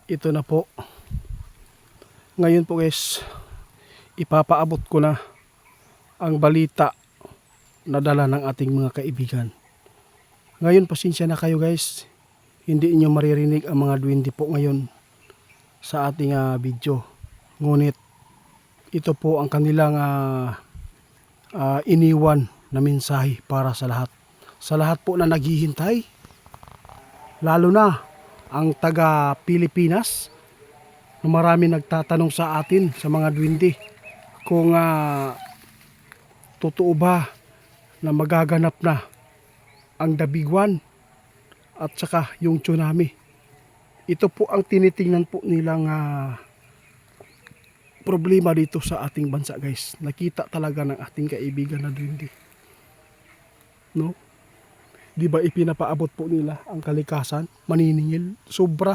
ito na po. Ngayon po guys, ipapaabot ko na ang balita na dala ng ating mga kaibigan. Ngayon pasensya na kayo guys, hindi inyo maririnig ang mga duwende po ngayon sa ating video. Ngunit ito po ang kanilang iniwan na mensahe para sa lahat. Sa lahat po na naghihintay, lalo na ang taga Pilipinas, na marami nagtatanong sa atin, sa mga duwende, kung totoo ba na magaganap na ang The Big One at saka yung tsunami. Ito po ang tinitingnan po nilang problema dito sa ating bansa guys. Nakita talaga ng ating kaibigan na duwende, no? Di ba ipinapaabot po nila ang kalikasan, maniningil, sobra.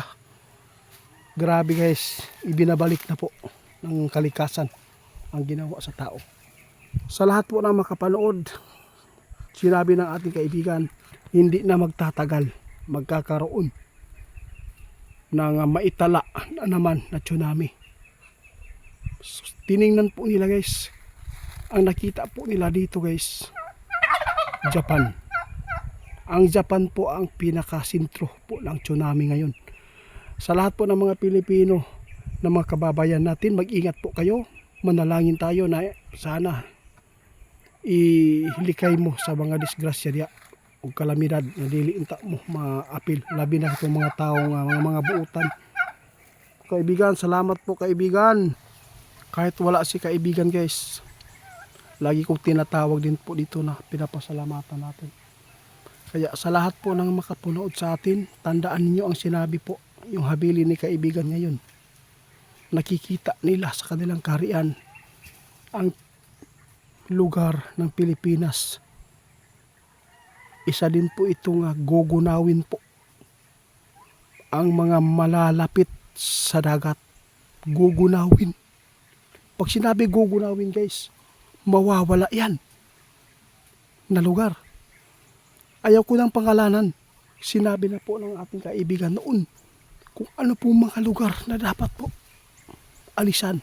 Grabe guys, ibinabalik na po ng kalikasan ang ginawa sa tao. Sa lahat po na makapanood, sinabi ng ating kaibigan, hindi na magtatagal, magkakaroon ng maitala na naman na tsunami. Tiningnan po nila guys, ang nakita po nila dito guys, Japan. Ang Japan po ang pinakasentro po ng tsunami ngayon. Sa lahat po ng mga Pilipino, na mga kababayan natin, mag-ingat po kayo. Manalangin tayo na sana ilikay mo sa mga disgrasya diya o kalamidad na dili unta mo maapil, labi na itong mga taong mga buutan. Kaibigan, salamat po kaibigan. Kahit wala si kaibigan guys, lagi kong tinatawag din po dito na pinapasalamatan natin. Kaya sa lahat po ng makapunood sa atin, tandaan niyo ang sinabi po, yung habili ni kaibigan ngayon. Nakikita nila sa kanilang kaharian ang lugar ng Pilipinas. Isa din po itong gugunawin po ang mga malalapit sa dagat. Gugunawin. Pag sinabi gugunawin guys, mawawala yan na lugar. Ayaw ko ng pangalanan. Sinabi na po ng ating kaibigan noon kung ano po mga lugar na dapat po alisan.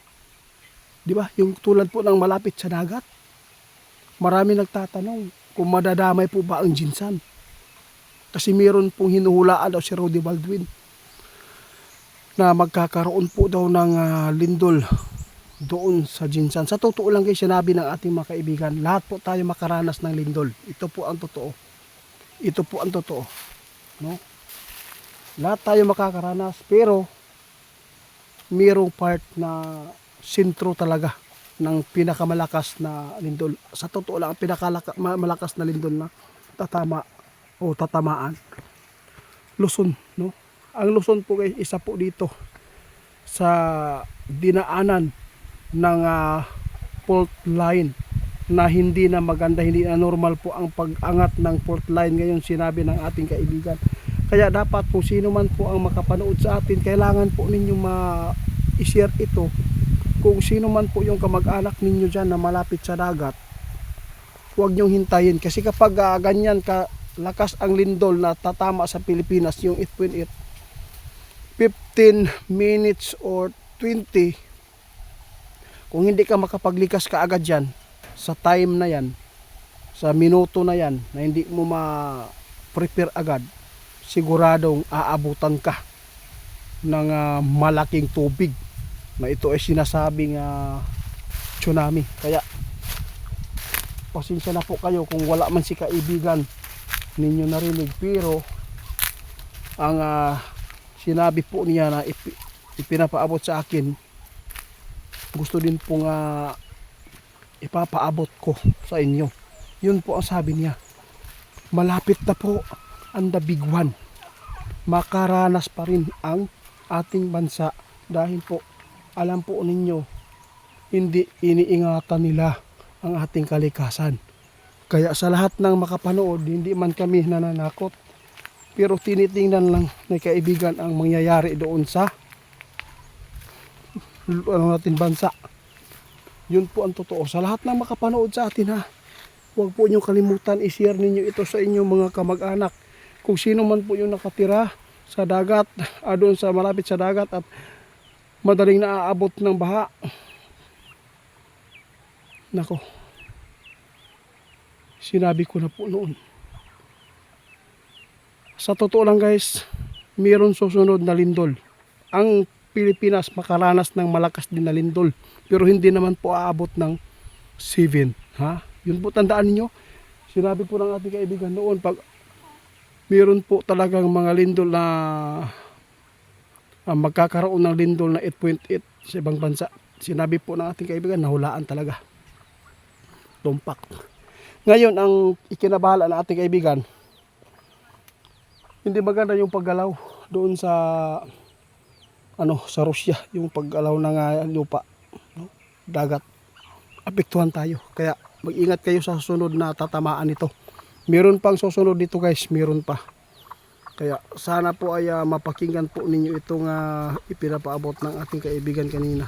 Di ba? Yung tulad po ng malapit sa dagat. Marami nagtatanong kung madadamay po ba ang Jinsan. Kasi meron pong hinuhulaan daw si Rudy Baldwin na magkakaroon po daw ng lindol doon sa Jinsan. Sa totoo lang guys, sinabi ng ating mga kaibigan, lahat po tayo makaranas ng lindol. Ito po ang totoo. Ito po ang totoo, no? Lahat tayo makakaranas, pero mayroong part na sentro talaga ng pinakamalakas na lindol. Sa totoo lang, ang pinakamalakas na lindol na tatama o tatamaan, Luzon, no? Ang Luzon po guys, isa po dito sa dinaanan ng fault line na hindi na maganda, hindi na normal po ang pag-angat ng fault line ngayon, sinabi ng ating kaibigan. Kaya dapat kung sino man po ang makapanood sa atin, kailangan po ninyo ma-share ito. Kung sino man po yung kamag-anak ninyo dyan na malapit sa dagat, huwag nyong hintayin. Kasi kapag ganyan lakas ang lindol na tatama sa Pilipinas, yung 8.8, 15 minutes or 20, kung hindi ka makapaglikas kaagad dyan, sa time na yan, sa minuto na yan, na hindi mo ma-prepare agad, siguradong aabutan ka ng malaking tubig na ito ay sinasabing tsunami. Kaya pasensya na po kayo kung wala man si kaibigan ninyo narinig, pero ang sinabi po niya na ipinapaabot sa akin, gusto din pong ipapaabot ko sa inyo. Yun po ang sabi niya, malapit na po ang The Big One. Makaranas pa rin ang ating bansa dahil po alam po ninyo, hindi iniingatan nila ang ating kalikasan. Kaya sa lahat ng makapanood, hindi man kami nananakot, pero tinitingnan lang ng kaibigan ang mangyayari doon sa natin bansa. Yun po ang totoo. Sa lahat ng makapanood sa atin huwag po nyo kalimutan, i-share ninyo ito sa inyong mga kamag-anak. Kung sino man po yung nakatira sa dagat, doon sa malapit sa dagat at madaling naaabot ng baha. Nako, sinabi ko na po noon. Sa totoo lang guys, mayroon susunod na lindol. Ang Pilipinas makaranas ng malakas din na lindol, pero hindi naman po aabot ng 7. Ha? Yun po, tandaan niyo. Sinabi po ng ating kaibigan noon, pag mayroon po talagang mga lindol na magkakaroon ng lindol na 8.8 sa ibang bansa. Sinabi po ng ating kaibigan, nahulaan talaga. Tumpak. Ngayon, ang ikinabahala ng ating kaibigan, hindi maganda yung paggalaw doon sa sa Rusya, yung paggalaw ng lupa, no? Dagat. Apektuhan tayo. Kaya mag-ingat kayo sa susunod na tatamaan nito. Meron pang susunod dito guys, meron pa. Kaya sana po ay mapakinggan po ninyo itong ipinapaabot ng ating kaibigan kanina.